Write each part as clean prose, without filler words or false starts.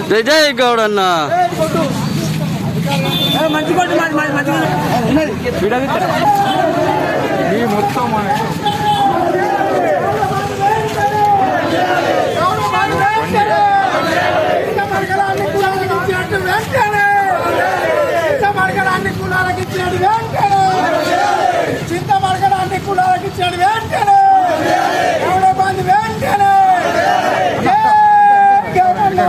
జై జై గౌడన్న. మంచి కొట్టు మొత్తం చింతమడగడాన్ని కులాలకి ఇచ్చాడు వెంటనే, చింతమడగడాన్ని కులాలకి ఇచ్చాడు వెంటనే, గౌడ బంధు వెంటనే. గౌడన్న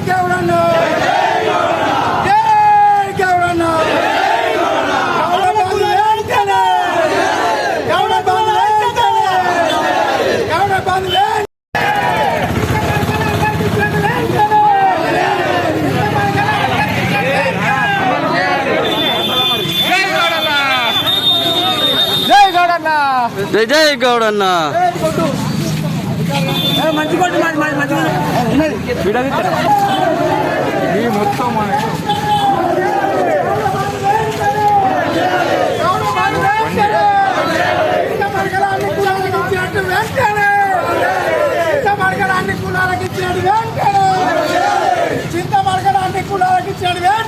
గౌడన్న గౌడన్న గౌడ బంధు వెంటనే, గౌడ బంధు వెంటనే, గౌడ బంధు జై జై గౌడన్న. మంచి కొట్టు మొత్తం చింతమడగడాన్ని కులాలకి ఇచ్చాడు వెంటనే, చింతమడగడాన్ని కులాలకి ఇచ్చాడు వెంటనే.